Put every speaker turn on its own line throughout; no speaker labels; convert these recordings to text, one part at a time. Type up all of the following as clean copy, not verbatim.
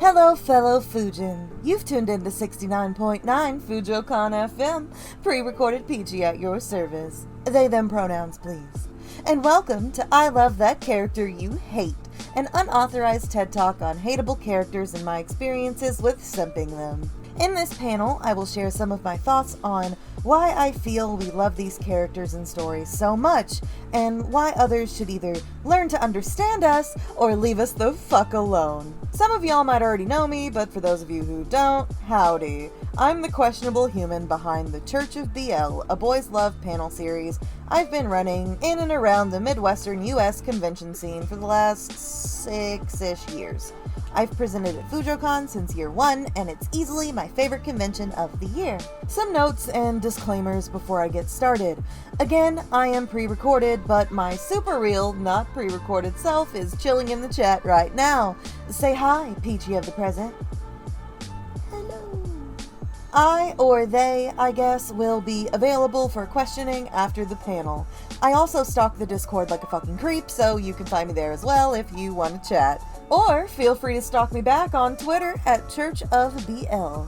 Hello, fellow Fujin. You've tuned into 69.9 FujoCon FM, pre-recorded PG at your service. They/them pronouns, please. And welcome to I Love That Character You Hate, an unauthorized TED Talk on hateable characters and my experiences with simping them. In this panel, I will share some of my thoughts on why I feel we love these characters and stories so much, and why others should either learn to understand us or leave us the fuck alone. Some of y'all might already know me, but for those of you who don't, howdy. I'm the questionable human behind the Church of BL, a boys love panel series I've been running in and around the Midwestern US convention scene for the last 6-ish years. I've presented at FujoCon since year one, and it's easily my favorite convention of the year. Some notes and disclaimers before I get started. Again, I am pre-recorded, but my super real, not pre-recorded self is chilling in the chat right now. Say hi, Peachy of the present. Hello. I, or they, I guess, will be available for questioning after the panel. I also stalk the Discord like a fucking creep, so you can find me there as well if you want to chat. Or feel free to stalk me back on Twitter at Church of BL.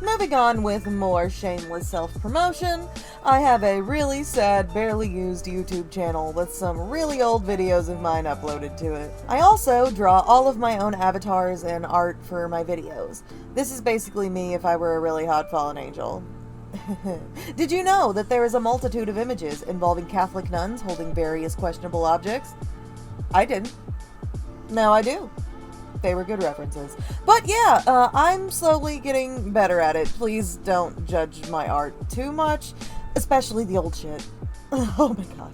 Moving on with more shameless self-promotion, I have a really sad, barely used YouTube channel with some really old videos of mine uploaded to it. I also draw all of my own avatars and art for my videos. This is basically me if I were a really hot fallen angel. Did you know that there is a multitude of images involving Catholic nuns holding various questionable objects? I didn't. Now I do. They were good references. But yeah, I'm slowly getting better at it. Please don't judge my art too much, especially the old shit. Oh my god.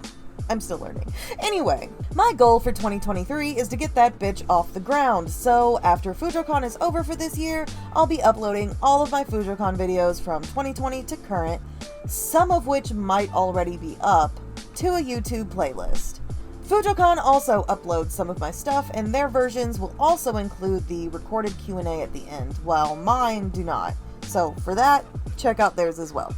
I'm still learning. Anyway, my goal for 2023 is to get that bitch off the ground, so after FujoCon is over for this year, I'll be uploading all of my FujoCon videos from 2020 to current, some of which might already be up, to a YouTube playlist. FujoCon also uploads some of my stuff, and their versions will also include the recorded Q&A at the end, while mine do not. So for that, check out theirs as well.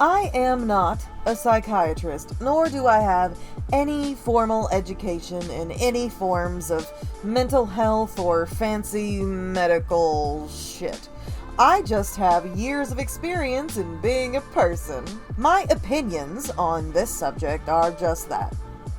I am not a psychiatrist, nor do I have any formal education in any forms of mental health or fancy medical shit. I just have years of experience in being a person. My opinions on this subject are just that.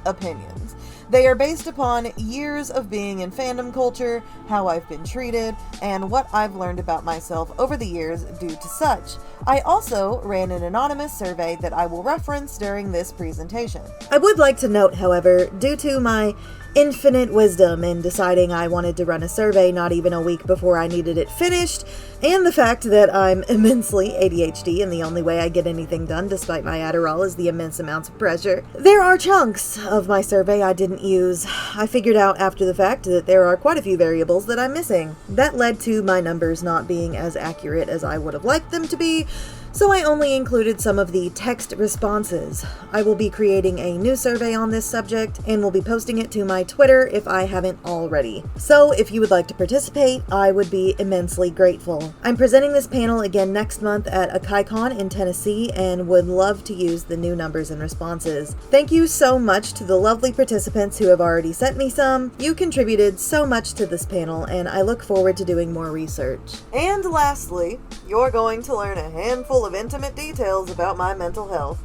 Opinions. They are based upon years of being in fandom culture, how I've been treated, and what I've learned about myself over the years due to such. I also ran an anonymous survey that I will reference during this presentation. I would like to note, however, due to my infinite wisdom in deciding I wanted to run a survey not even a week before I needed it finished, and the fact that I'm immensely ADHD and the only way I get anything done despite my Adderall is the immense amounts of pressure, there are chunks of my survey I didn't use. I figured out after the fact that there are quite a few variables that I'm missing. That led to my numbers not being as accurate as I would have liked them to be, so I only included some of the text responses. I will be creating a new survey on this subject and will be posting it to my Twitter if I haven't already. So if you would like to participate, I would be immensely grateful. I'm presenting this panel again next month at AkaiCon in Tennessee and would love to use the new numbers and responses. Thank you so much to the lovely participants who have already sent me some. You contributed so much to this panel, and I look forward to doing more research. And lastly, you're going to learn a handful of intimate details about my mental health.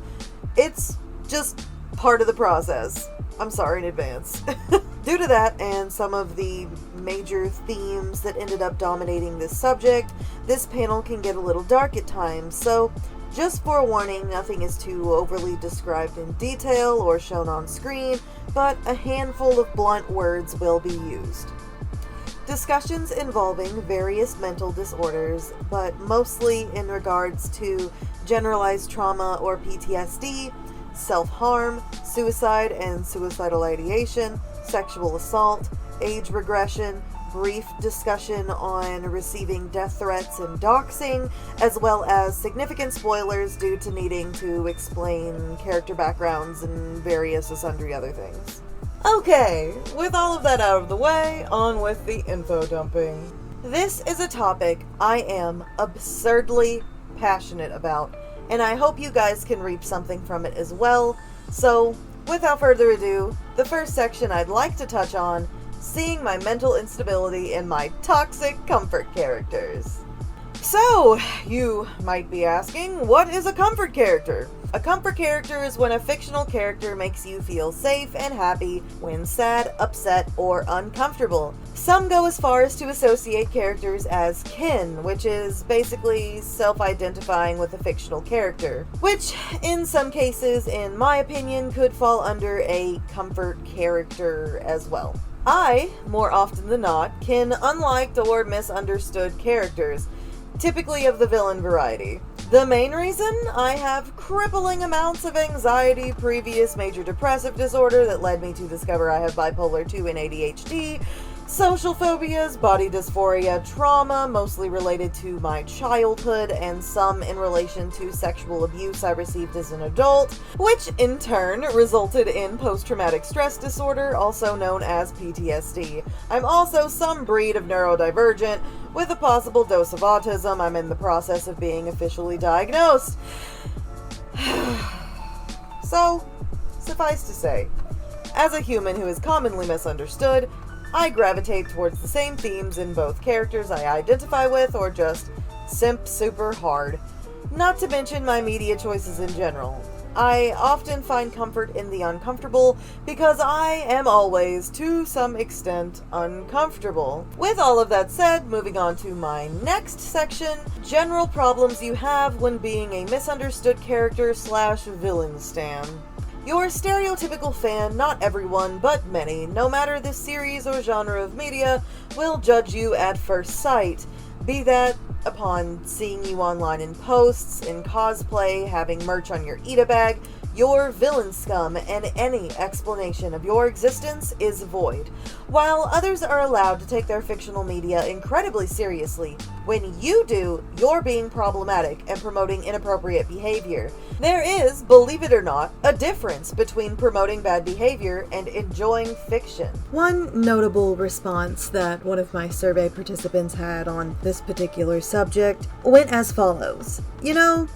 It's just part of the process. I'm sorry in advance. Due to that and some of the major themes that ended up dominating this subject, this panel can get a little dark at times, so just forewarning, nothing is too overly described in detail or shown on screen, but a handful of blunt words will be used. Discussions involving various mental disorders, but mostly in regards to generalized trauma or PTSD, self-harm, suicide and suicidal ideation, sexual assault, age regression, brief discussion on receiving death threats and doxing, as well as significant spoilers due to needing to explain character backgrounds and various sundry other things. Okay, with all of that out of the way, on with the info dumping. This is a topic I am absurdly passionate about, and I hope you guys can reap something from it as well. So, without further ado, the first section I'd like to touch on seeing my mental instability in my toxic comfort characters. So, you might be asking, what is a comfort character? A comfort character is when a fictional character makes you feel safe and happy when sad, upset, or uncomfortable. Some go as far as to associate characters as kin, which is basically self-identifying with a fictional character, which in some cases, in my opinion, could fall under a comfort character as well. I, more often than not, kin unliked or misunderstood characters, typically of the villain variety. The main reason? I have crippling amounts of anxiety, previous major depressive disorder that led me to discover I have bipolar 2 and ADHD, social phobias, body dysphoria, trauma, mostly related to my childhood, and some in relation to sexual abuse I received as an adult, which in turn resulted in post-traumatic stress disorder, also known as PTSD. I'm also some breed of neurodivergent, with a possible dose of autism. I'm in the process of being officially diagnosed. So, suffice to say, as a human who is commonly misunderstood, I gravitate towards the same themes in both characters I identify with or just simp super hard. Not to mention my media choices in general. I often find comfort in the uncomfortable because I am always, to some extent, uncomfortable. With all of that said, moving on to my next section, general problems you have when being a misunderstood character / villain stan. Your stereotypical fan, not everyone, but many, no matter the series or genre of media, will judge you at first sight, be that upon seeing you online in posts, in cosplay, having merch on your Eat-A bag, your villain scum, and any explanation of your existence is void. While others are allowed to take their fictional media incredibly seriously, when you do, you're being problematic and promoting inappropriate behavior. There is, believe it or not, a difference between promoting bad behavior and enjoying fiction. One notable response that one of my survey participants had on this particular subject went as follows. You know,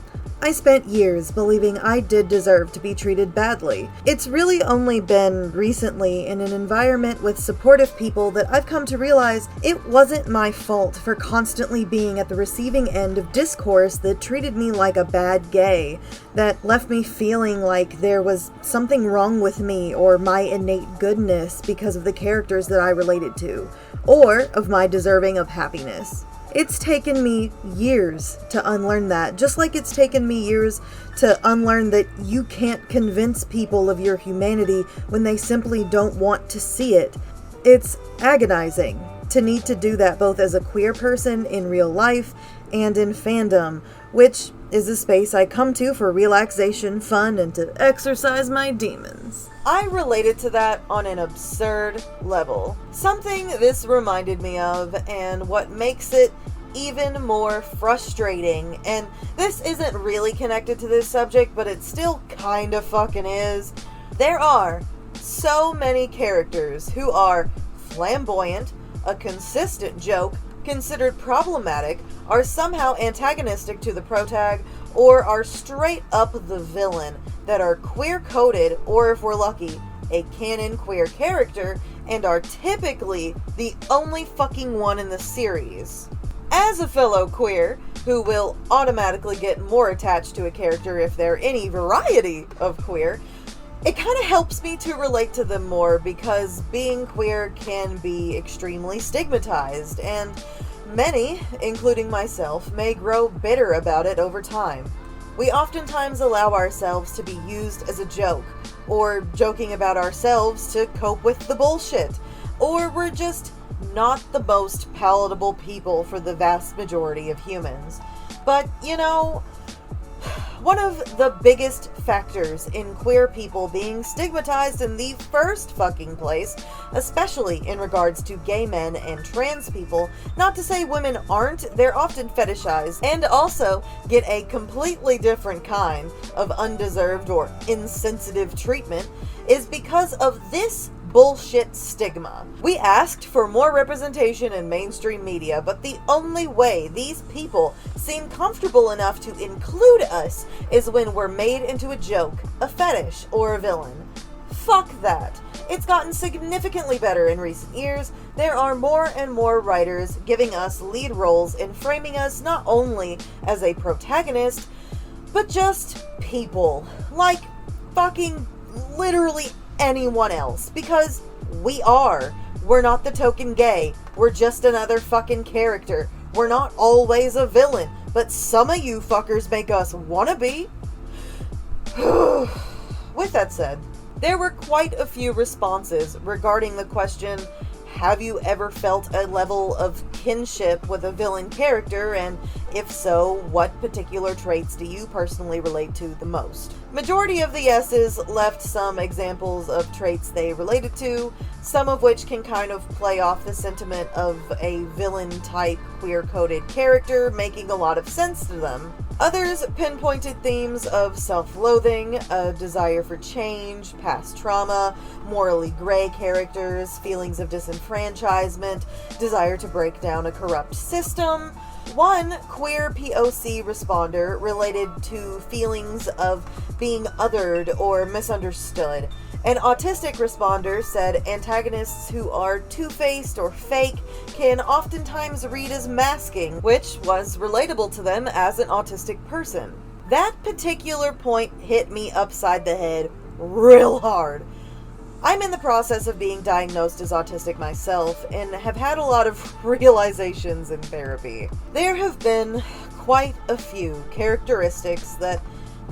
I spent years believing I did deserve to be treated badly. It's really only been recently in an environment with supportive people that I've come to realize it wasn't my fault for constantly being at the receiving end of discourse that treated me like a bad gay, that left me feeling like there was something wrong with me or my innate goodness because of the characters that I related to, or of my deserving of happiness. It's taken me years to unlearn that, just like it's taken me years to unlearn that you can't convince people of your humanity when they simply don't want to see it. It's agonizing to need to do that both as a queer person in real life and in fandom, which is a space I come to for relaxation, fun, and to exercise my demons. I related to that on an absurd level. Something this reminded me of, and what makes it even more frustrating, and this isn't really connected to this subject, but it still kind of fucking is. There are so many characters who are flamboyant, a consistent joke, considered problematic, are somehow antagonistic to the protag, or are straight up the villain, that are queer-coded, or if we're lucky, a canon queer character, and are typically the only fucking one in the series. As a fellow queer, who will automatically get more attached to a character if they're any variety of queer, it kind of helps me to relate to them more because being queer can be extremely stigmatized, and many, including myself, may grow bitter about it over time. We oftentimes allow ourselves to be used as a joke, or joking about ourselves to cope with the bullshit, or we're just not the most palatable people for the vast majority of humans. But, you know, one of the biggest factors in queer people being stigmatized in the first fucking place, especially in regards to gay men and trans people, not to say women aren't, they're often fetishized, and also get a completely different kind of undeserved or insensitive treatment, is because of this bullshit stigma. We asked for more representation in mainstream media, but the only way these people seem comfortable enough to include us is when we're made into a joke, a fetish, or a villain. Fuck that. It's gotten significantly better in recent years. There are more and more writers giving us lead roles and framing us not only as a protagonist, but just people. Like fucking literally anyone else. Because we are. We're not the token gay. We're just another fucking character. We're not always a villain. But some of you fuckers make us wanna be. With that said, there were quite a few responses regarding the question, have you ever felt a level of kinship with a villain character, and if so, what particular traits do you personally relate to the most? Majority of the yeses left some examples of traits they related to, some of which can kind of play off the sentiment of a villain-type queer-coded character making a lot of sense to them. Others pinpointed themes of self-loathing, a desire for change, past trauma, morally gray characters, feelings of disenfranchisement, desire to break down a corrupt system. One queer POC responder related to feelings of being othered or misunderstood. An autistic responder said antagonists who are two-faced or fake can oftentimes read as masking, which was relatable to them as an autistic person. That particular point hit me upside the head real hard. I'm in the process of being diagnosed as autistic myself and have had a lot of realizations in therapy. There have been quite a few characteristics that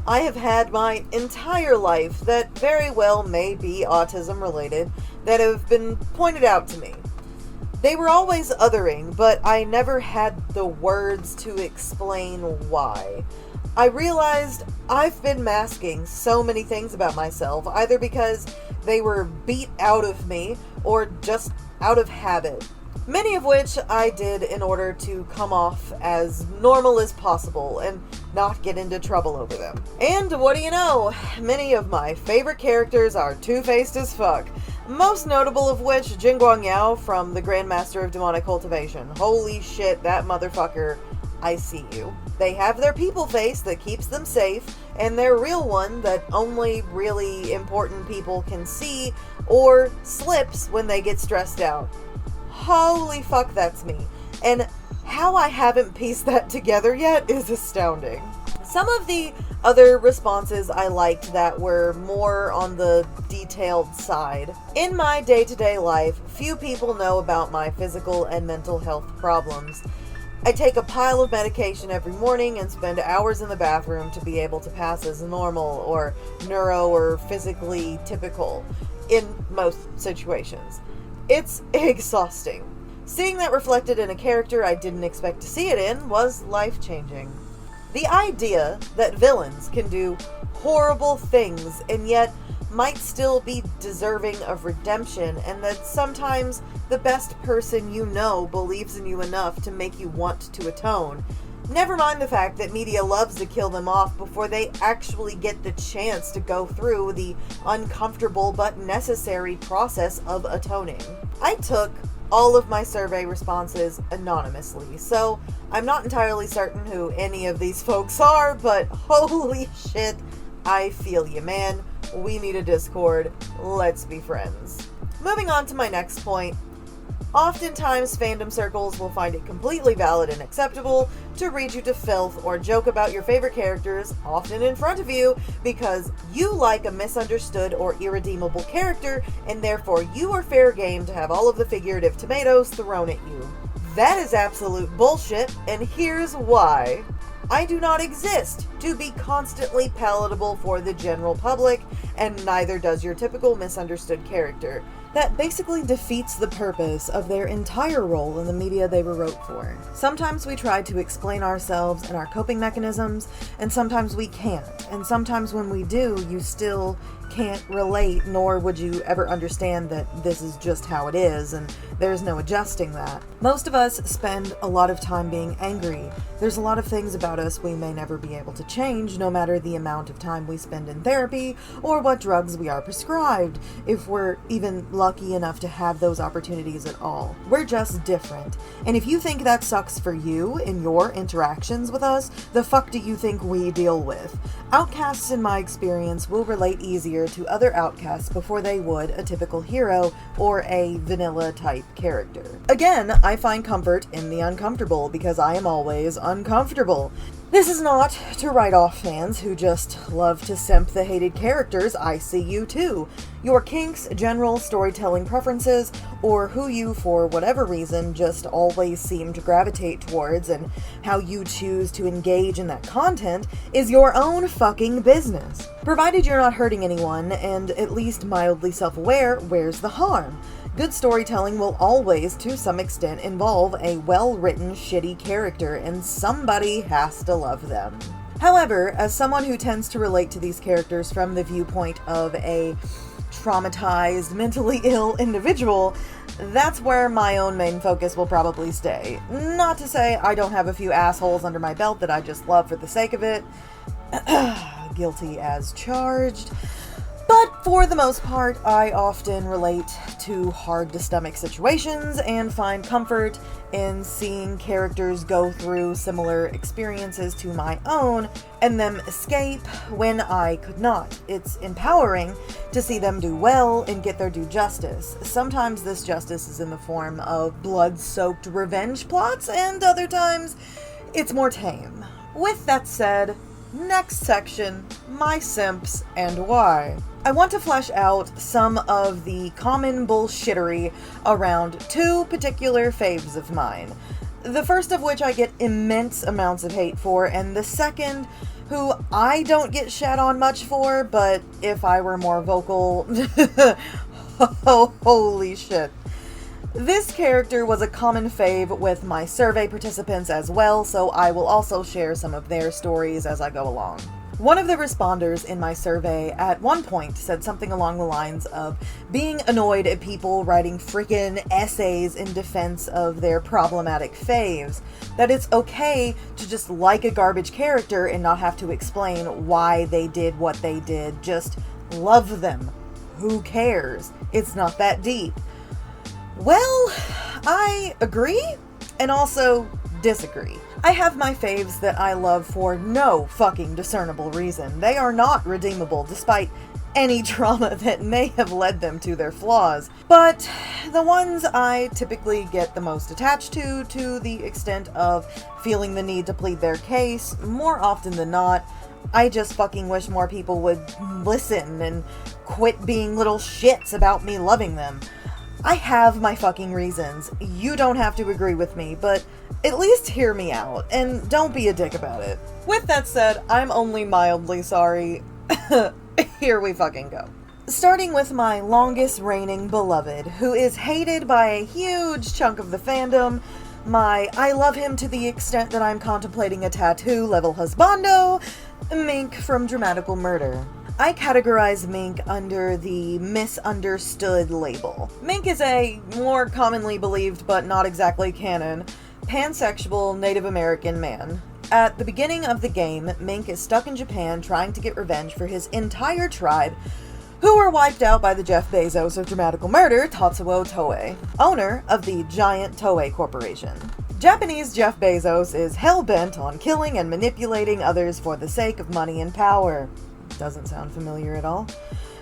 I have had my entire life that very well may be autism related that have been pointed out to me. They were always othering, but I never had the words to explain why. I realized I've been masking so many things about myself, either because they were beat out of me or just out of habit. Many of which I did in order to come off as normal as possible and not get into trouble over them. And what do you know? Many of my favorite characters are two-faced as fuck. Most notable of which, Jin Guang Yao from the Grandmaster of Demonic Cultivation. Holy shit, that motherfucker, I see you. They have their people face that keeps them safe, and their real one that only really important people can see, or slips when they get stressed out. Holy fuck, that's me. And how I haven't pieced that together yet is astounding. Some of the other responses I liked that were more on the detailed side. In my day-to-day life, few people know about my physical and mental health problems. I take a pile of medication every morning and spend hours in the bathroom to be able to pass as normal or neuro or physically typical in most situations. It's exhausting. Seeing that reflected in a character I didn't expect to see it in was life-changing. The idea that villains can do horrible things and yet might still be deserving of redemption, and that sometimes the best person you know believes in you enough to make you want to atone. Never mind the fact that media loves to kill them off before they actually get the chance to go through the uncomfortable but necessary process of atoning. I took all of my survey responses anonymously, so I'm not entirely certain who any of these folks are, but holy shit, I feel you, man. We need a Discord. Let's be friends. Moving on to my next point. Oftentimes, fandom circles will find it completely valid and acceptable to read you to filth or joke about your favorite characters, often in front of you, because you like a misunderstood or irredeemable character, and therefore you are fair game to have all of the figurative tomatoes thrown at you. That is absolute bullshit, and here's why. I do not exist to be constantly palatable for the general public, and neither does your typical misunderstood character. That basically defeats the purpose of their entire role in the media they were wrote for. Sometimes we try to explain ourselves and our coping mechanisms, and sometimes we can't. And sometimes when we do, you still can't relate, nor would you ever understand that this is just how it is, and there's no adjusting that. Most of us spend a lot of time being angry. There's a lot of things about us we may never be able to change, no matter the amount of time we spend in therapy, or what drugs we are prescribed, if we're even lucky enough to have those opportunities at all. We're just different. And if you think that sucks for you in your interactions with us, the fuck do you think we deal with? Outcasts, in my experience, will relate easier to other outcasts before they would a typical hero or a vanilla type character. Again, I find comfort in the uncomfortable because I am always uncomfortable. This is not to write off fans who just love to simp the hated characters. I see you too. Your kinks, general storytelling preferences, or who you, for whatever reason, just always seem to gravitate towards and how you choose to engage in that content is your own fucking business. Provided you're not hurting anyone and at least mildly self-aware, where's the harm? Good storytelling will always, to some extent, involve a well-written, shitty character, and somebody has to love them. However, as someone who tends to relate to these characters from the viewpoint of a traumatized, mentally ill individual, that's where my own main focus will probably stay. Not to say I don't have a few assholes under my belt that I just love for the sake of it. Guilty as charged. But for the most part, I often relate to hard-to-stomach situations and find comfort in seeing characters go through similar experiences to my own and them escape when I could not. It's empowering to see them do well and get their due justice. Sometimes this justice is in the form of blood-soaked revenge plots, and other times it's more tame. With that said, next section, my simps and why. I want to flesh out some of the common bullshittery around two particular faves of mine. The first of which I get immense amounts of hate for, and the second, who I don't get shat on much for, but if I were more vocal, holy shit. This character was a common fave with my survey participants as well, so I will also share some of their stories as I go along. One of the responders in my survey at one point said something along the lines of being annoyed at people writing freaking essays in defense of their problematic faves. That it's okay to just like a garbage character and not have to explain why they did what they did. Just love them. Who cares? It's not that deep. Well, I agree and also disagree. I have my faves that I love for no fucking discernible reason. They are not redeemable despite any trauma that may have led them to their flaws. But the ones I typically get the most attached to the extent of feeling the need to plead their case, more often than not, I just fucking wish more people would listen and quit being little shits about me loving them. I have my fucking reasons. You don't have to agree with me, but at least hear me out, and don't be a dick about it. With that said, I'm only mildly sorry. Here we fucking go. Starting with my longest reigning beloved, who is hated by a huge chunk of the fandom, my I love him to the extent that I'm contemplating a tattoo level husbando, Mink from Dramatical Murder. I categorize Mink under the misunderstood label. Mink is a more commonly believed but not exactly canon pansexual Native American man. At the beginning of the game, Mink is stuck in Japan trying to get revenge for his entire tribe, who were wiped out by the Jeff Bezos of Dramatical Murder, Tatsuo Toei, owner of the giant Toei Corporation. Japanese Jeff Bezos is hell-bent on killing and manipulating others for the sake of money and power. Doesn't sound familiar at all.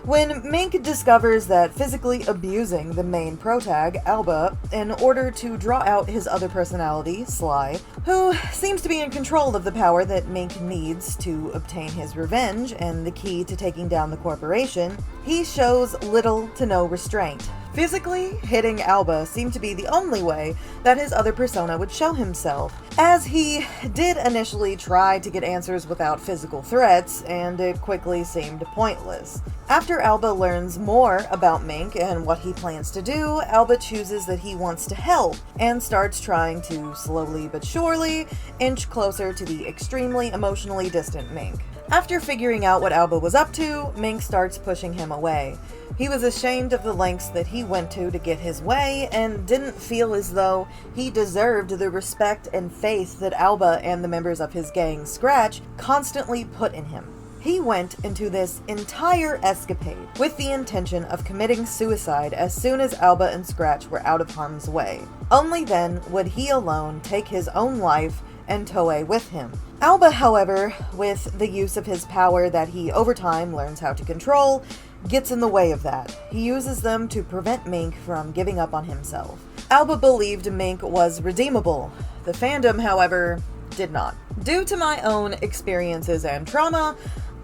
When Mink discovers that physically abusing the main protag, Alba, in order to draw out his other personality, Sly, who seems to be in control of the power that Mink needs to obtain his revenge and the key to taking down the corporation, he shows little to no restraint. Physically hitting Alba seemed to be the only way that his other persona would show himself, as he did initially try to get answers without physical threats, and it quickly seemed pointless. After Alba learns more about Mink and what he plans to do, Alba chooses that he wants to help, and starts trying to slowly but surely inch closer to the extremely emotionally distant Mink. After figuring out what Alba was up to, Mink starts pushing him away. He was ashamed of the lengths that he went to get his way, and didn't feel as though he deserved the respect and faith that Alba and the members of his gang, Scratch, constantly put in him. He went into this entire escapade with the intention of committing suicide as soon as Alba and Scratch were out of harm's way. Only then would he alone take his own life and Toei with him. Alba, however, with the use of his power that he over time learns how to control, gets in the way of that. He uses them to prevent Mink from giving up on himself. Alba believed Mink was redeemable. The fandom, however, did not. Due to my own experiences and trauma,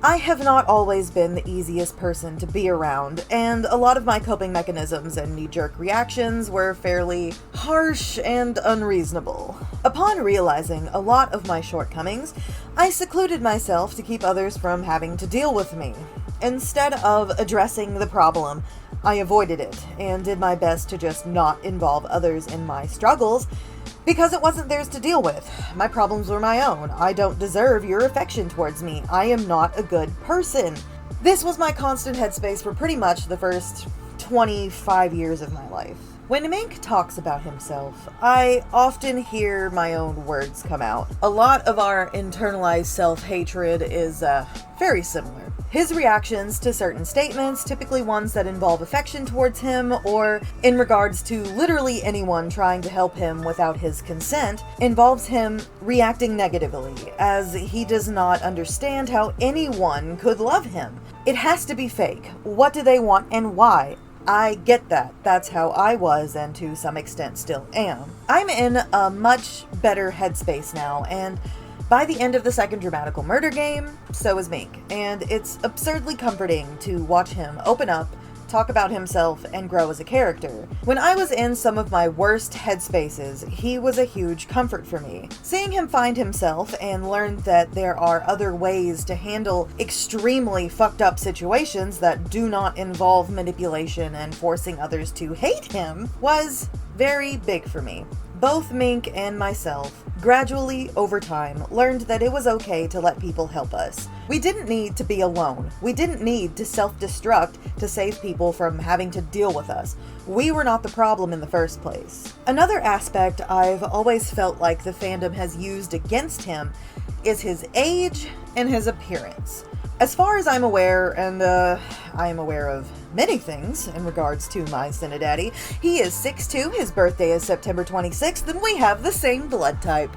I have not always been the easiest person to be around, and a lot of my coping mechanisms and knee-jerk reactions were fairly harsh and unreasonable. Upon realizing a lot of my shortcomings, I secluded myself to keep others from having to deal with me. Instead of addressing the problem, I avoided it and did my best to just not involve others in my struggles, because it wasn't theirs to deal with. My problems were my own. I don't deserve your affection towards me. I am not a good person. This was my constant headspace for pretty much the first 25 years of my life. When Mink talks about himself, I often hear my own words come out. A lot of our internalized self-hatred is very similar. His reactions to certain statements, typically ones that involve affection towards him, or in regards to literally anyone trying to help him without his consent, involves him reacting negatively, as he does not understand how anyone could love him. It has to be fake. What do they want and why? I get that. That's how I was, and to some extent still am. I'm in a much better headspace now, and by the end of the second Dramatical Murder game, so is Mink, and it's absurdly comforting to watch him open up, talk about himself, and grow as a character. When I was in some of my worst headspaces, he was a huge comfort for me. Seeing him find himself and learn that there are other ways to handle extremely fucked up situations that do not involve manipulation and forcing others to hate him was very big for me. Both Mink and myself, gradually over time, learned that it was okay to let people help us. We didn't need to be alone. We didn't need to self-destruct to save people from having to deal with us. We were not the problem in the first place. Another aspect I've always felt like the fandom has used against him is his age and his appearance. As far as I'm aware, and I am aware of many things in regards to my Cinedaddy, he is 6'2", his birthday is September 26th, and we have the same blood type.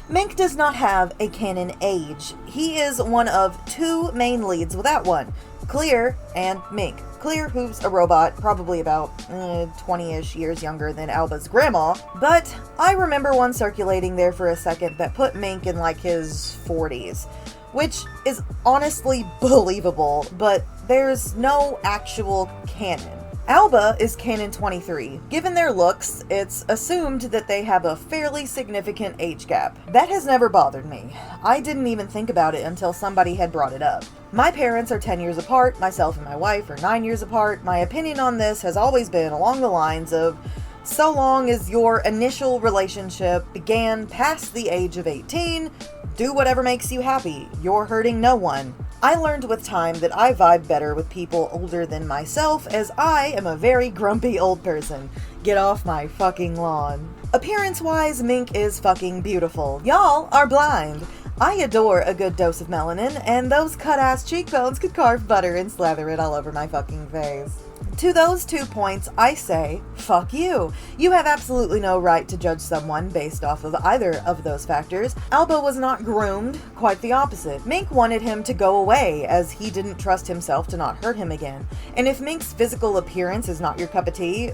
Mink does not have a canon age. He is one of two main leads without one, Clear and Mink. Clear, who's a robot, probably about 20-ish years younger than Alba's grandma, but I remember one circulating there for a second that put Mink in like his 40s, which is honestly believable, but there's no actual canon. Alba is canon 23. Given their looks, it's assumed that they have a fairly significant age gap. That has never bothered me. I didn't even think about it until somebody had brought it up. My parents are 10 years apart, myself and my wife are 9 years apart. My opinion on this has always been along the lines of, so long as your initial relationship began past the age of 18, do whatever makes you happy. You're hurting no one. I learned with time that I vibe better with people older than myself, as I am a very grumpy old person. Get off my fucking lawn. Appearance-wise, Mink is fucking beautiful. Y'all are blind. I adore a good dose of melanin, and those cut-ass cheekbones could carve butter and slather it all over my fucking face. To those 2 points, I say, fuck you. You have absolutely no right to judge someone based off of either of those factors. Alba was not groomed, quite the opposite. Mink wanted him to go away, as he didn't trust himself to not hurt him again. And if Mink's physical appearance is not your cup of tea,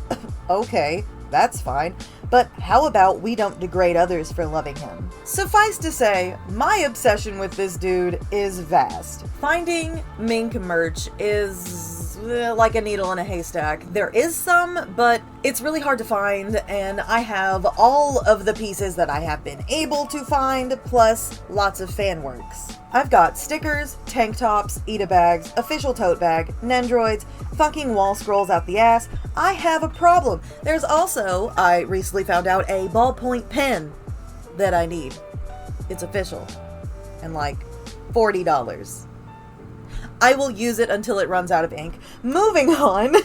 okay, that's fine. But how about we don't degrade others for loving him? Suffice to say, my obsession with this dude is vast. Finding Mink merch is like a needle in a haystack. There is some, but it's really hard to find, and I have all of the pieces that I have been able to find, plus lots of fan works. I've got stickers, tank tops, Eda bags, official tote bag, Nendroids, fucking wall scrolls out the ass. I have a problem. There's also, I recently found out, a ballpoint pen that I need. It's official. And like $40. I will use it until it runs out of ink. Moving on.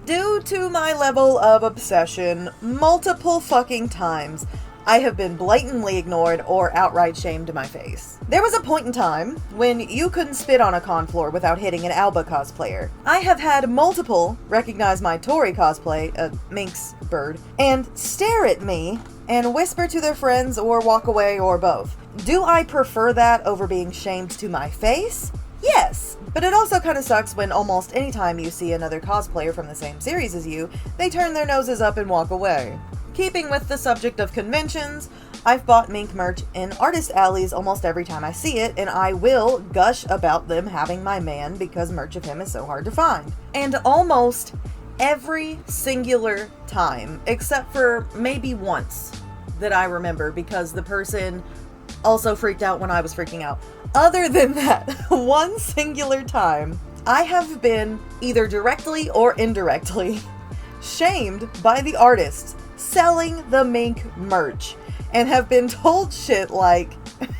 Due to my level of obsession, multiple fucking times, I have been blatantly ignored or outright shamed to my face. There was a point in time when you couldn't spit on a con floor without hitting an Alba cosplayer. I have had multiple recognize my Tori cosplay, Mink's bird, and stare at me and whisper to their friends or walk away or both. Do I prefer that over being shamed to my face? Yes, but it also kind of sucks when almost any time you see another cosplayer from the same series as you, they turn their noses up and walk away. Keeping with the subject of conventions, I've bought Mink merch in artist alleys almost every time I see it, and I will gush about them having my man because merch of him is so hard to find. And almost every singular time, except for maybe once that I remember because the person also freaked out when I was freaking out. Other than that, one singular time, I have been either directly or indirectly shamed by the artists selling the Mink merch and have been told shit like,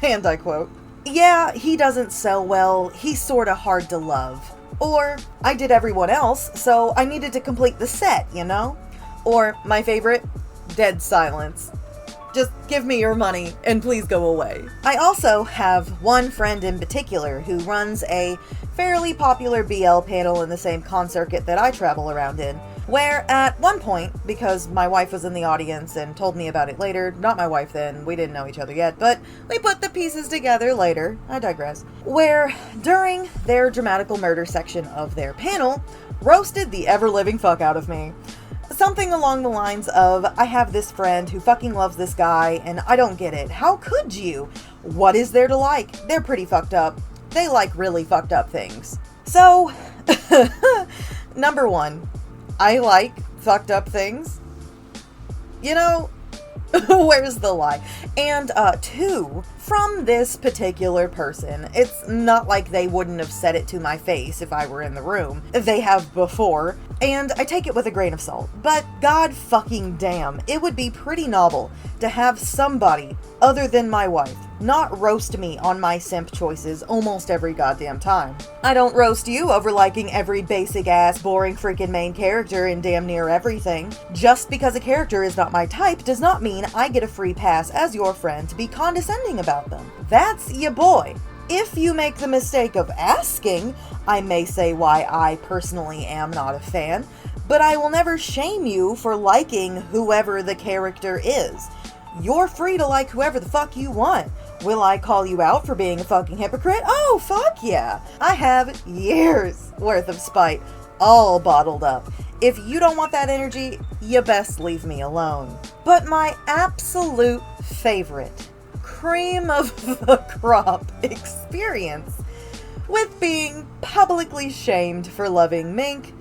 and I quote, "Yeah, he doesn't sell well, he's sorta hard to love." Or, "I did everyone else, so I needed to complete the set, you know?" Or, my favorite, dead silence. Just give me your money and please go away. I also have one friend in particular who runs a fairly popular BL panel in the same con circuit that I travel around in, where at one point, because my wife was in the audience and told me about it later, not my wife then, we didn't know each other yet, but we put the pieces together later, I digress, where during their dramatical murder section of their panel, roasted the ever-living fuck out of me. Something along the lines of, "I have this friend who fucking loves this guy, and I don't get it. How could you? What is there to like? They're pretty fucked up. They like really fucked up things." So, number one, I like fucked up things. You know, where's the lie? And two, from this particular person, it's not like they wouldn't have said it to my face if I were in the room. They have before, and I take it with a grain of salt. But god fucking damn, it would be pretty novel to have somebody other than my wife not roast me on my simp choices almost every goddamn time. I don't roast you over liking every basic ass boring freaking main character in damn near everything. Just because a character is not my type does not mean I get a free pass as your friend to be condescending about them. That's ya boy. If you make the mistake of asking, I may say why I personally am not a fan, but I will never shame you for liking whoever the character is. You're free to like whoever the fuck you want. Will I call you out for being a fucking hypocrite? Oh, fuck yeah. I have years worth of spite all bottled up. If you don't want that energy, you best leave me alone. But my absolute favorite cream of the crop experience with being publicly shamed for loving Mink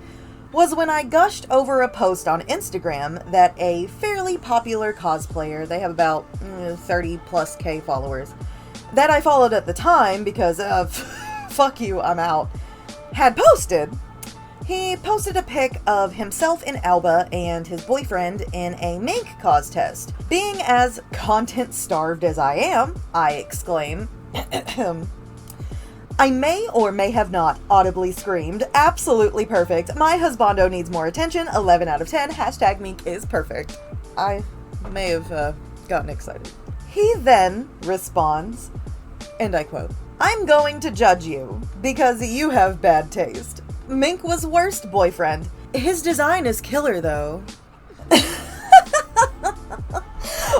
was when I gushed over a post on Instagram that a fairly popular cosplayer, they have about 30 plus K followers, that I followed at the time because of fuck you, I'm out, had posted. He posted a pic of himself in Alba and his boyfriend in a Mink cos test. Being as content-starved as I am, I exclaim, I may or may have not audibly screamed, "Absolutely perfect. My husbando needs more attention. 11 out of 10. Hashtag Mink is perfect." I may have gotten excited. He then responds, and I quote, "I'm going to judge you because you have bad taste. Mink was worst, boyfriend. His design is killer, though."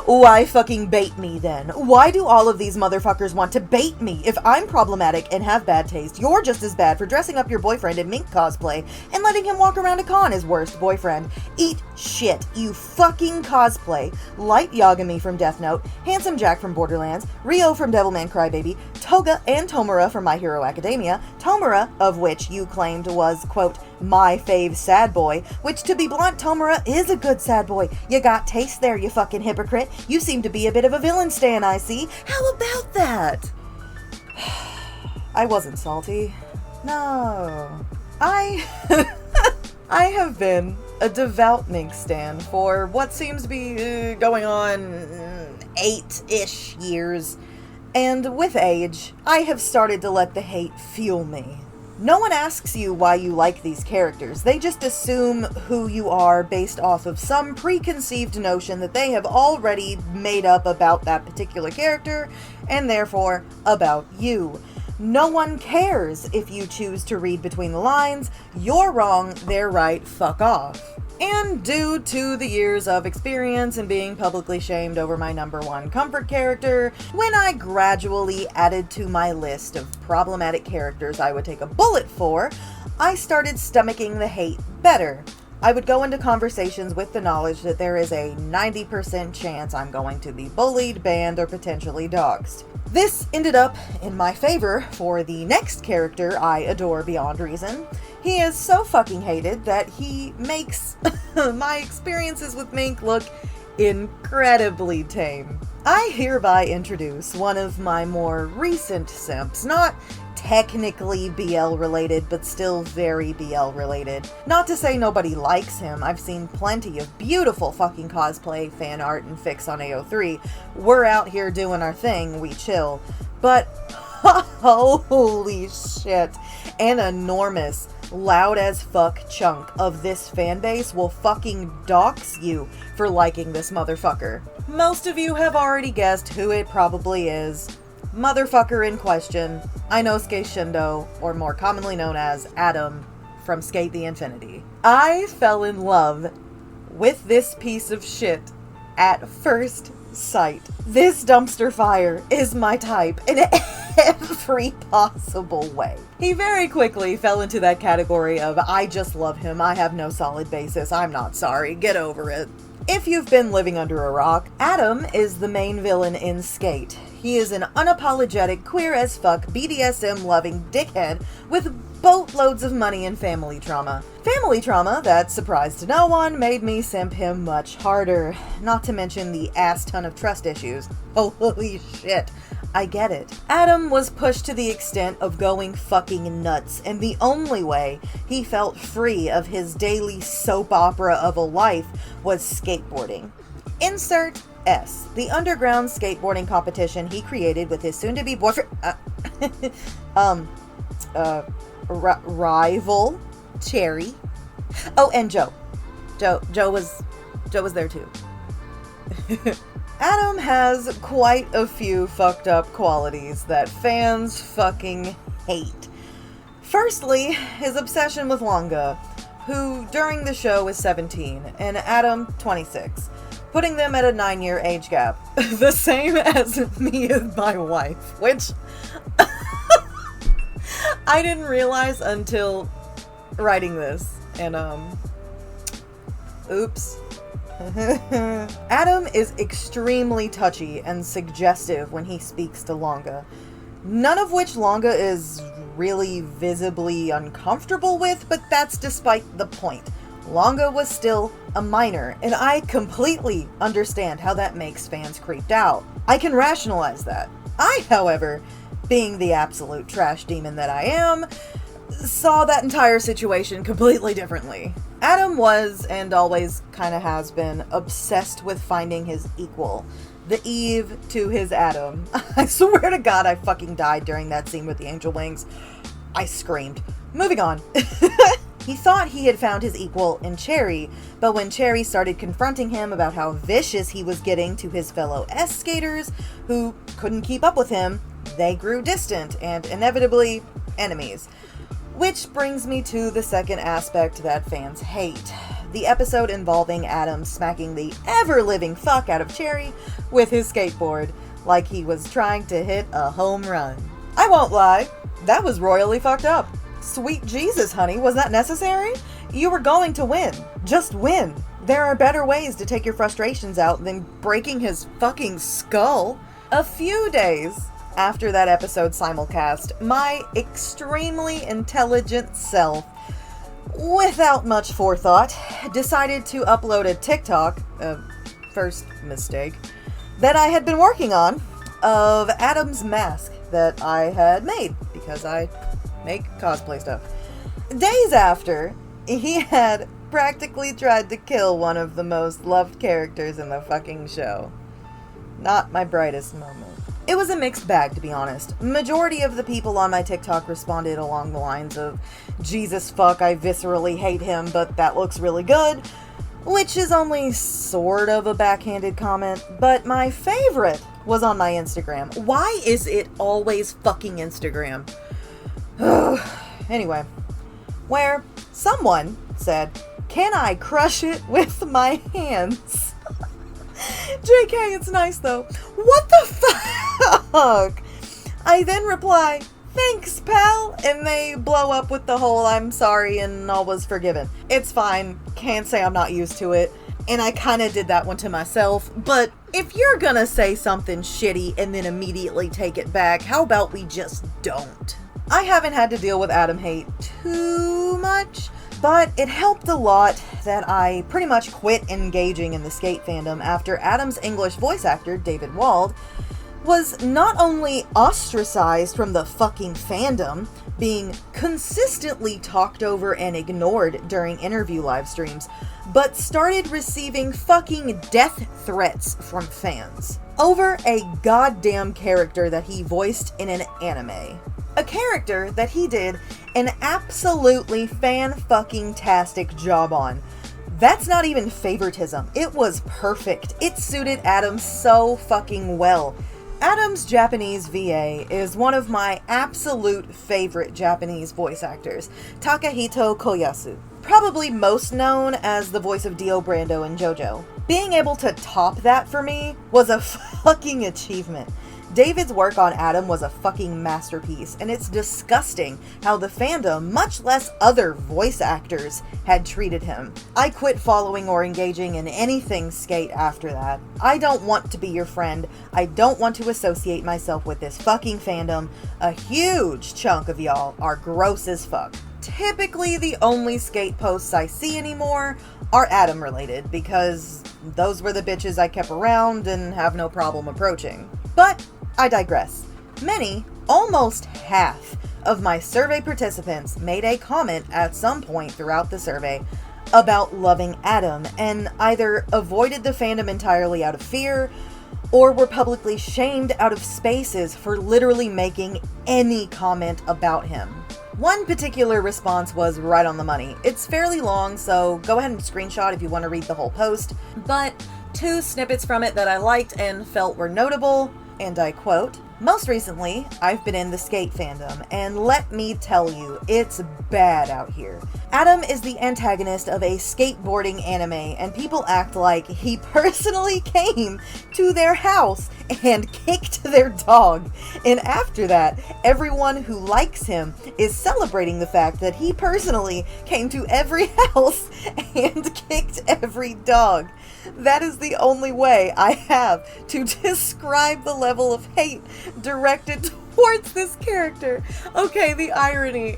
Why fucking bait me then? Why do all of these motherfuckers want to bait me? If I'm problematic and have bad taste, you're just as bad for dressing up your boyfriend in Mink cosplay and letting him walk around a con as worst boyfriend. Eat shit, you fucking cosplay. Light Yagami from Death Note, Handsome Jack from Borderlands, Ryo from Devilman Crybaby, Toga and Tomura from My Hero Academia, Tomura of which you claimed was, quote, my fave sad boy, which to be blunt, Tomura is a good sad boy. You got taste there, you fucking hypocrite. You seem to be a bit of a villain stan, I see. How about that? I wasn't salty. No. I have been a devout Mink stan for what seems to be going on 8-ish years. And with age, I have started to let the hate fuel me. No one asks you why you like these characters. They just assume who you are based off of some preconceived notion that they have already made up about that particular character, and therefore about you. No one cares if you choose to read between the lines. You're wrong, they're right, fuck off. And due to the years of experience and being publicly shamed over my number one comfort character, when I gradually added to my list of problematic characters I would take a bullet for, I started stomaching the hate better. I would go into conversations with the knowledge that there is a 90% chance I'm going to be bullied, banned, or potentially doxxed. This ended up in my favor for the next character I adore beyond reason. He is so fucking hated that he makes my experiences with Mink look incredibly tame. I hereby introduce one of my more recent simps, not technically BL related, but still very BL related. Not to say nobody likes him, I've seen plenty of beautiful fucking cosplay, fan art, and fics on AO3. We're out here doing our thing, we chill. But holy shit, an enormous, loud as fuck chunk of this fan base will fucking dox you for liking this motherfucker. Most of you have already guessed who it probably is. Motherfucker in question, Inosuke Shindo, or more commonly known as Adam from Skate the Infinity. I fell in love with this piece of shit at first sight. This dumpster fire is my type in every possible way. He very quickly fell into that category of I just love him, I have no solid basis, I'm not sorry, get over it. If you've been living under a rock, Adam is the main villain in Skate. He is an unapologetic, queer-as-fuck, BDSM-loving dickhead with boatloads of money and family trauma. Family trauma that, surprise to no one, made me simp him much harder. Not to mention the ass ton of trust issues. Holy shit, I get it. Adam was pushed to the extent of going fucking nuts, and the only way he felt free of his daily soap opera of a life was skateboarding. Insert S, the underground skateboarding competition he created with his soon-to-be boyfriend, rival, Cherry. Oh, and Joe. Joe was there too. Adam has quite a few fucked up qualities that fans fucking hate. Firstly, his obsession with Longa, who during the show is 17, and Adam 26. Putting them at a 9-year age gap. The same as me and my wife, which I didn't realize until writing this. And, oops. Adam is extremely touchy and suggestive when he speaks to Longa. None of which Longa is really visibly uncomfortable with, but that's despite the point. Longa was still a minor, and I completely understand how that makes fans creeped out. I can rationalize that. I, however, being the absolute trash demon that I am, saw that entire situation completely differently. Adam was, and always kinda has been, obsessed with finding his equal. The Eve to his Adam. I swear to God I fucking died during that scene with the angel wings. I screamed. Moving on. He thought he had found his equal in Cherry, but when Cherry started confronting him about how vicious he was getting to his fellow S-skaters who couldn't keep up with him, they grew distant and inevitably enemies. Which brings me to the second aspect that fans hate. The episode involving Adam smacking the ever-living fuck out of Cherry with his skateboard, like he was trying to hit a home run. I won't lie, that was royally fucked up. Sweet Jesus, honey, was that necessary? You were going to win. Just win. There are better ways to take your frustrations out than breaking his fucking skull. A few days after that episode simulcast, my extremely intelligent self, without much forethought, decided to upload a TikTok, first mistake, that I had been working on, of Adam's mask that I had made, because I make cosplay stuff. Days after, he had practically tried to kill one of the most loved characters in the fucking show. Not my brightest moment. It was a mixed bag, to be honest. Majority of the people on my TikTok responded along the lines of, Jesus fuck, I viscerally hate him, but that looks really good, which is only sort of a backhanded comment, but my favorite was on my Instagram. Why is it always fucking Instagram? Anyway, where someone said, can I crush it with my hands? JK, it's nice though. What the fuck? I then reply, thanks, pal, and they blow up with the whole I'm sorry and all was forgiven. It's fine. Can't say I'm not used to it. And I kind of did that one to myself, but if you're gonna say something shitty and then immediately take it back, how about we just don't? I haven't had to deal with Adam hate too much, but it helped a lot that I pretty much quit engaging in the skate fandom after Adam's English voice actor, David Wald, was not only ostracized from the fucking fandom, being consistently talked over and ignored during interview live streams, but started receiving fucking death threats from fans over a goddamn character that he voiced in an anime. A character that he did an absolutely fan-fucking-tastic job on. That's not even favoritism. It was perfect. It suited Adam so fucking well. Adam's Japanese VA is one of my absolute favorite Japanese voice actors, Takahito Koyasu. Probably most known as the voice of Dio Brando in JoJo. Being able to top that for me was a fucking achievement. David's work on Adam was a fucking masterpiece, and it's disgusting how the fandom, much less other voice actors, had treated him. I quit following or engaging in anything skate after that. I don't want to be your friend. I don't want to associate myself with this fucking fandom. A huge chunk of y'all are gross as fuck. Typically, the only skate posts I see anymore are Adam related, because those were the bitches I kept around and have no problem approaching. But I digress. Many, almost half, of my survey participants made a comment at some point throughout the survey about loving Adam and either avoided the fandom entirely out of fear or were publicly shamed out of spaces for literally making any comment about him. One particular response was right on the money. It's fairly long, so go ahead and screenshot if you want to read the whole post, but two snippets from it that I liked and felt were notable. And I quote, most recently, I've been in the skate fandom, and let me tell you, it's bad out here. Adam is the antagonist of a skateboarding anime, and people act like he personally came to their house and kicked their dog. And after that, everyone who likes him is celebrating the fact that he personally came to every house and kicked every dog. That is the only way I have to describe the level of hate directed towards this character. Okay, the irony.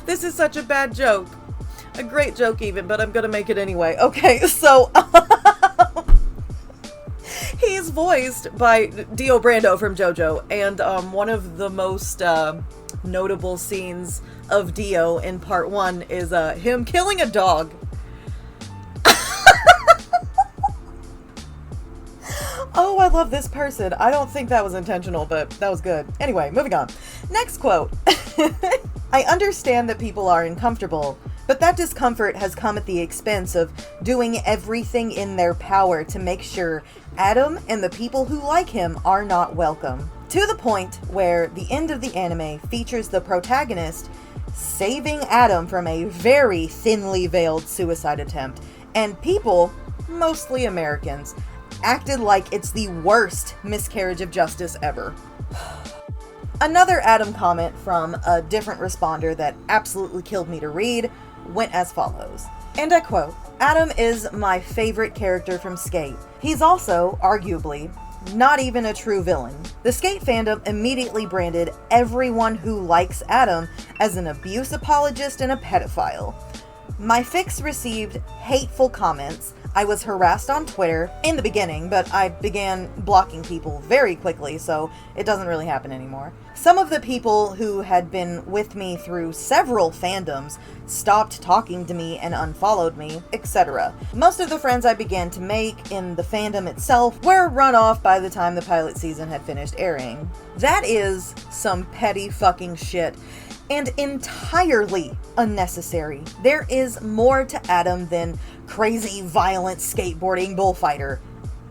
This is such a bad joke. A great joke even, but I'm gonna make it anyway. Okay, so he's voiced by Dio Brando from JoJo, and one of the most notable scenes of Dio in part 1 is him killing a dog. Oh, I love this person. I don't think that was intentional, but that was good. Anyway, moving on. Next quote. I understand that people are uncomfortable, but that discomfort has come at the expense of doing everything in their power to make sure Adam and the people who like him are not welcome. To the point where the end of the anime features the protagonist saving Adam from a very thinly veiled suicide attempt, and people, mostly Americans, acted like it's the worst miscarriage of justice ever. Another Adam comment from a different responder that absolutely killed me to read went as follows, and I quote, Adam is my favorite character from Skate. He's also, arguably, not even a true villain. The Skate fandom immediately branded everyone who likes Adam as an abuse apologist and a pedophile. My fix received hateful comments, I was harassed on Twitter in the beginning, but I began blocking people very quickly, so it doesn't really happen anymore. Some of the people who had been with me through several fandoms stopped talking to me and unfollowed me, etc. Most of the friends I began to make in the fandom itself were run off by the time the pilot season had finished airing. That is some petty fucking shit, and entirely unnecessary. There is more to Adam than crazy, violent skateboarding bullfighter.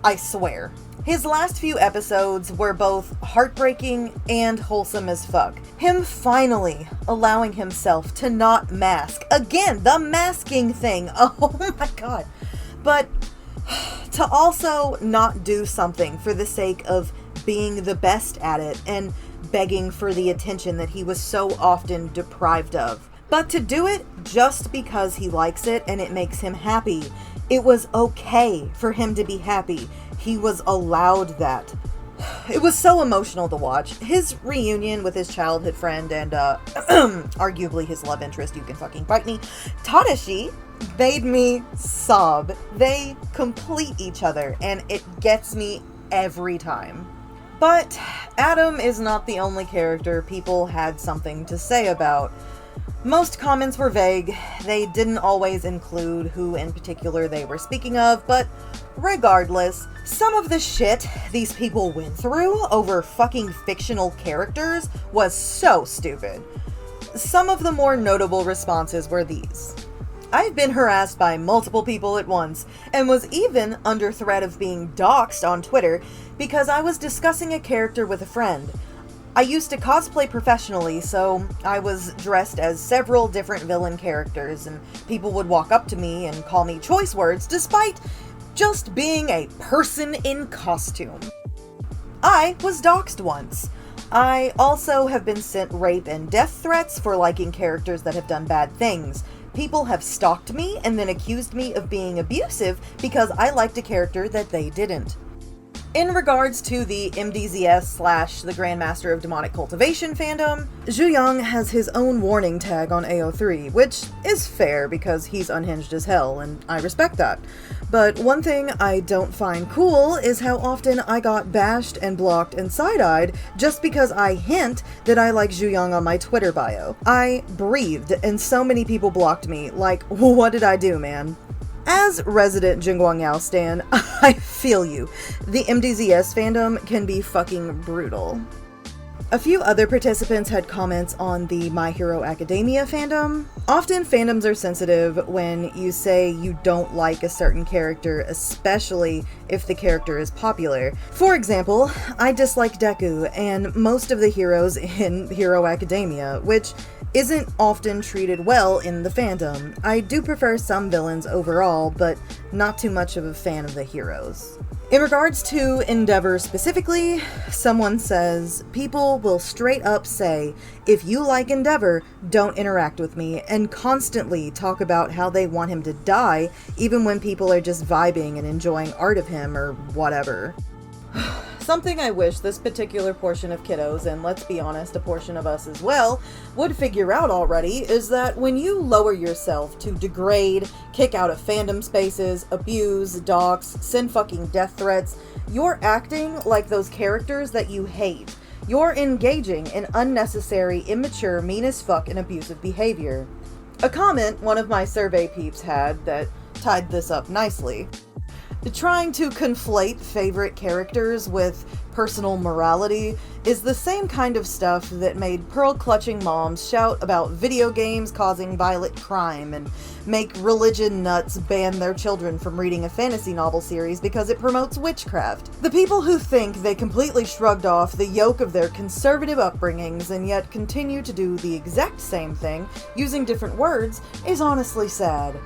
I swear. His last few episodes were both heartbreaking and wholesome as fuck. Him finally allowing himself to not mask. Again, the masking thing. Oh my god. But to also not do something for the sake of being the best at it and begging for the attention that he was so often deprived of. But to do it just because he likes it and it makes him happy. It was okay for him to be happy. He was allowed that. It was so emotional to watch. His reunion with his childhood friend and arguably his love interest, you can fucking fight me, Tadashi, made me sob. They complete each other and it gets me every time. But Adam is not the only character people had something to say about. Most comments were vague. They didn't always include who in particular they were speaking of, but regardless, some of the shit these people went through over fucking fictional characters was so stupid. Some of the more notable responses were these. I've been harassed by multiple people at once, and was even under threat of being doxxed on Twitter because I was discussing a character with a friend. I used to cosplay professionally, so I was dressed as several different villain characters, and people would walk up to me and call me choice words despite just being a person in costume. I was doxxed once. I also have been sent rape and death threats for liking characters that have done bad things. People have stalked me and then accused me of being abusive because I liked a character that they didn't. In regards to the MDZS / the Grandmaster of Demonic Cultivation fandom, Zhu Yang has his own warning tag on AO3, which is fair because he's unhinged as hell, and I respect that. But one thing I don't find cool is how often I got bashed and blocked and side-eyed just because I hint that I like Zhu Yang on my Twitter bio. I breathed, and so many people blocked me, like, what did I do, man? As resident Jingguangyao stan, I feel you. The MDZS fandom can be fucking brutal. A few other participants had comments on the My Hero Academia fandom. Often fandoms are sensitive when you say you don't like a certain character, especially if the character is popular. For example, I dislike Deku and most of the heroes in Hero Academia, which isn't often treated well in the fandom. I do prefer some villains overall, but not too much of a fan of the heroes. In regards to Endeavor specifically, someone says, people will straight up say, if you like Endeavor, don't interact with me, and constantly talk about how they want him to die, even when people are just vibing and enjoying art of him or whatever. Something I wish this particular portion of kiddos, and let's be honest, a portion of us as well, would figure out already is that when you lower yourself to degrade, kick out of fandom spaces, abuse, dox, send fucking death threats, you're acting like those characters that you hate. You're engaging in unnecessary, immature, mean as fuck, and abusive behavior. A comment one of my survey peeps had that tied this up nicely. Trying to conflate favorite characters with personal morality is the same kind of stuff that made pearl-clutching moms shout about video games causing violent crime and make religion nuts ban their children from reading a fantasy novel series because it promotes witchcraft. The people who think they completely shrugged off the yoke of their conservative upbringings and yet continue to do the exact same thing using different words is honestly sad.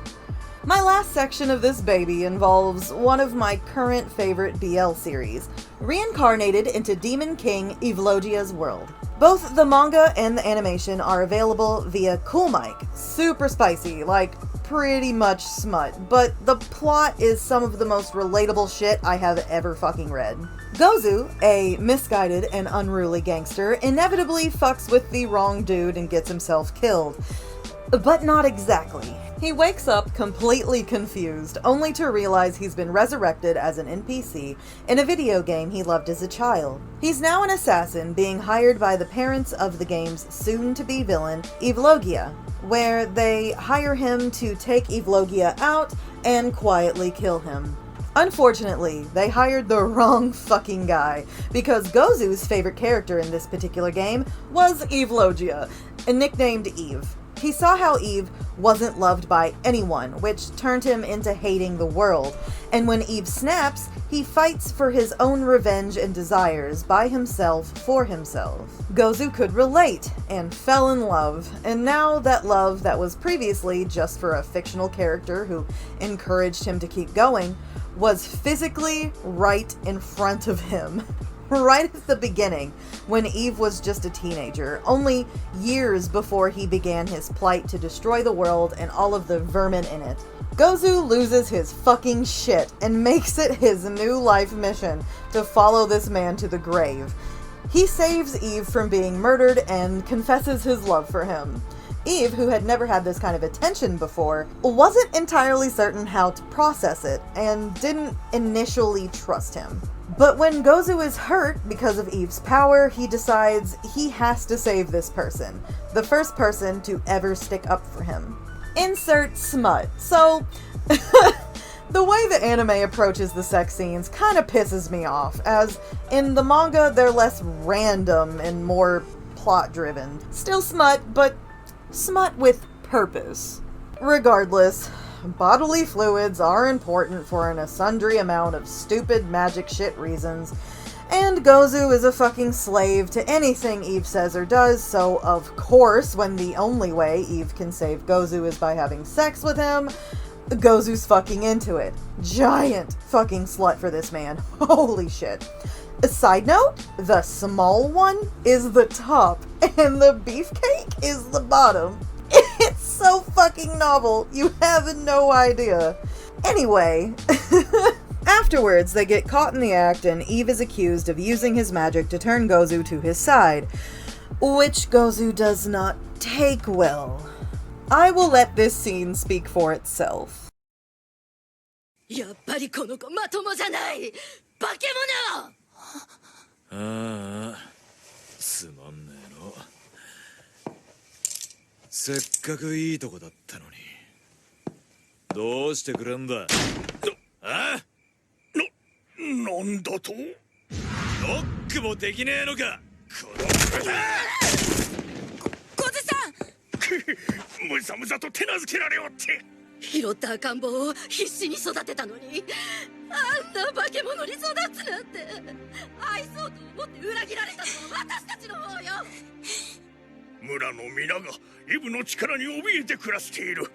My last section of this baby involves one of my current favorite BL series, reincarnated into Demon King Evlogia's World. Both the manga and the animation are available via Cool Mike. Super spicy, like pretty much smut, but the plot is some of the most relatable shit I have ever fucking read. Gozu, a misguided and unruly gangster, inevitably fucks with the wrong dude and gets himself killed. But not exactly. He wakes up completely confused, only to realize he's been resurrected as an NPC in a video game he loved as a child. He's now an assassin being hired by the parents of the game's soon-to-be villain, Evlogia, where they hire him to take Evlogia out and quietly kill him. Unfortunately, they hired the wrong fucking guy, because Gozu's favorite character in this particular game was Evlogia, nicknamed Eve. He saw how Eve wasn't loved by anyone, which turned him into hating the world, and when Eve snaps, he fights for his own revenge and desires by himself for himself. Gozu could relate, and fell in love, and now that love that was previously just for a fictional character who encouraged him to keep going, was physically right in front of him. Right at the beginning, when Eve was just a teenager, only years before he began his plight to destroy the world and all of the vermin in it. Gozu loses his fucking shit and makes it his new life mission to follow this man to the grave. He saves Eve from being murdered and confesses his love for him. Eve, who had never had this kind of attention before, wasn't entirely certain how to process it and didn't initially trust him. But when Gozu is hurt because of Eve's power, he decides he has to save this person, the first person to ever stick up for him. Insert smut. So, the way the anime approaches the sex scenes kind of pisses me off, as in the manga they're less random and more plot-driven. Still smut, but smut with purpose. Regardless, bodily fluids are important for a sundry amount of stupid magic shit reasons, and Gozu is a fucking slave to anything Eve says or does, so of course, when the only way Eve can save Gozu is by having sex with him, Gozu's fucking into it. Giant fucking slut for this man. Holy shit. A side note, the small one is the top, and the beefcake is the bottom. It's so fucking novel, you have no idea. Anyway, afterwards they get caught in the act and Eve is accused of using his magic to turn Gozu to his side, which Gozu does not take well. I will let this scene speak for itself.
やっぱりこの子まともじゃない。化け物。
ああ、つまんねえの。せっかくいいとこだったのに。どうしてくれんだ。あ？なんだと？ノックもできねえのか。この
小津さん。
むざむざと手なずけられおって。
拾った赤ん坊を必死に育てたのに、あんな化け物に育つなんて。愛そうと思って裏切られたのは私たちの方よ。
村の皆がイブの力に怯えて暮らしている。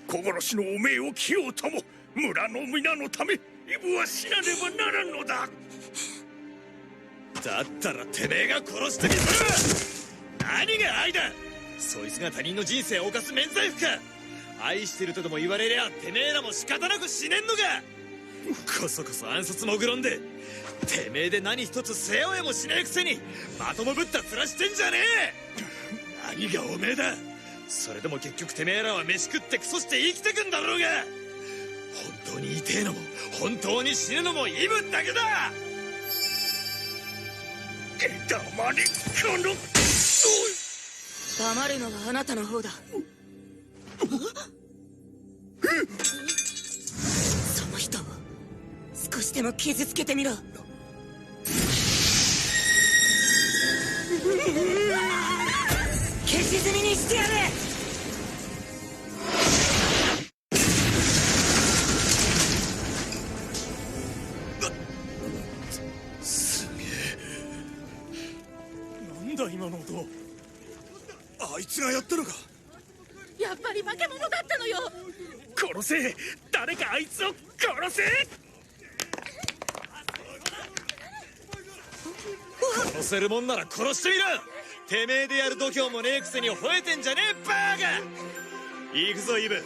小殺しのおめえを着ようとも村の皆のためイブは死なねばならんのだ。だったらてめえが殺してみせろ。何が愛だ。そいつが他人の人生を犯す免罪符か。愛してるとでも言われりゃてめえらも仕方なく死ねんのか。こそこそ暗殺もぐろんでてめえで何一つ世話もしねえくせにまともぶった面してんじゃねえ。何がおめえだ。それでも結局てめえらは飯食ってクソして生きてくんだろうが。本当に痛えのも本当に死ぬのもイブだけだ。黙れこの
黙るのはあなたの方だ。その人を少しでも傷つけてみろ。消し済みにしてやる。
すげえ。なんだ今の音。あいつがやったのか。
やっぱり化け物だったのよ。
殺せ。誰かあいつを殺せ。殺せるもんなら殺してみろ。てめえでやる度胸もねえくせに吠えてんじゃねえバーガー。行くぞイブ、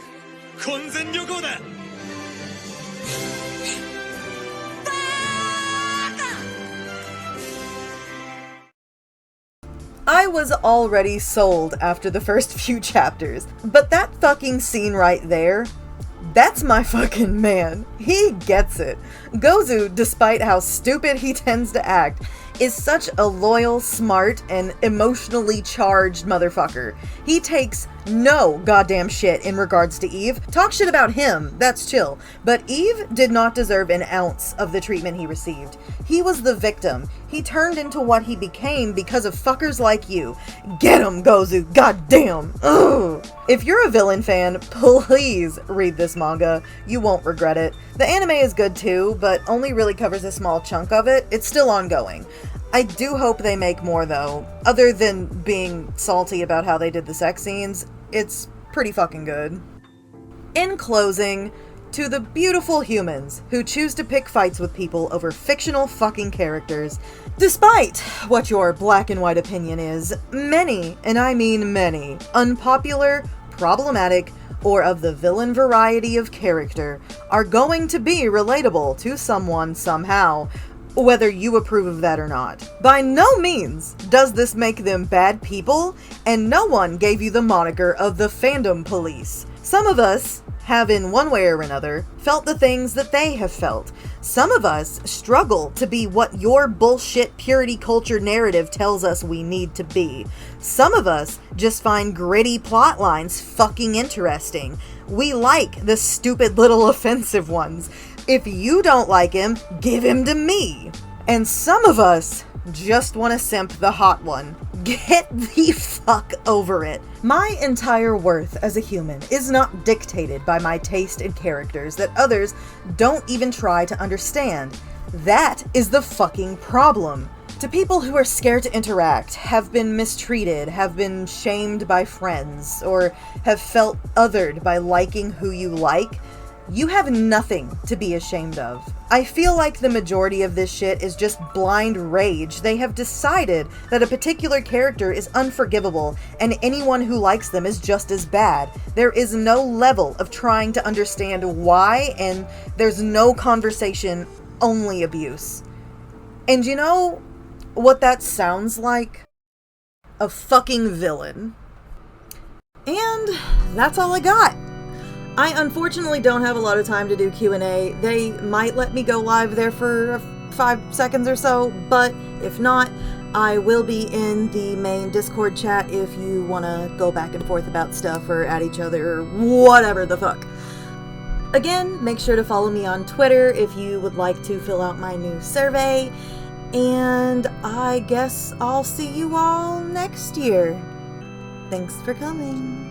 婚前旅行だ。
I was already sold after the first few chapters, but that fucking scene right there, that's my fucking man. He gets it. Gozu, despite how stupid he tends to act, is such a loyal, smart, and emotionally charged motherfucker. He takes no goddamn shit in regards to Eve. Talk shit about him, that's chill. But Eve did not deserve an ounce of the treatment he received. He was the victim. He turned into what he became because of fuckers like you. Get him, Gozu, goddamn. Ugh. If you're a villain fan, please read this manga. You won't regret it. The anime is good too, but only really covers a small chunk of it. It's still ongoing. I do hope they make more though. Other than being salty about how they did the sex scenes, it's pretty fucking good. In closing, to the beautiful humans who choose to pick fights with people over fictional fucking characters, despite what your black and white opinion is, many, and I mean many, unpopular, problematic, or of the villain variety of character are going to be relatable to someone somehow, whether you approve of that or not. By no means does this make them bad people, and no one gave you the moniker of the fandom police. Some of us have, in one way or another, felt the things that they have felt. Some of us struggle to be what your bullshit purity culture narrative tells us we need to be. Some of us just find gritty plot lines fucking interesting. We like the stupid little offensive ones. If you don't like him, give him to me. And some of us just want to simp the hot one. Get the fuck over it. My entire worth as a human is not dictated by my taste in characters that others don't even try to understand. That is the fucking problem. To people who are scared to interact, have been mistreated, have been shamed by friends, or have felt othered by liking who you like, you have nothing to be ashamed of. I feel like the majority of this shit is just blind rage. They have decided that a particular character is unforgivable, and anyone who likes them is just as bad. There is no level of trying to understand why, and there's no conversation, only abuse. And you know what that sounds like? A fucking villain. And that's all I got. I unfortunately don't have a lot of time to do Q&A. They might let me go live there for 5 seconds or so, but if not, I will be in the main Discord chat if you want to go back and forth about stuff or at each other or whatever the fuck. Again, make sure to follow me on Twitter if you would like to fill out my new survey, and I guess I'll see you all next year. Thanks for coming.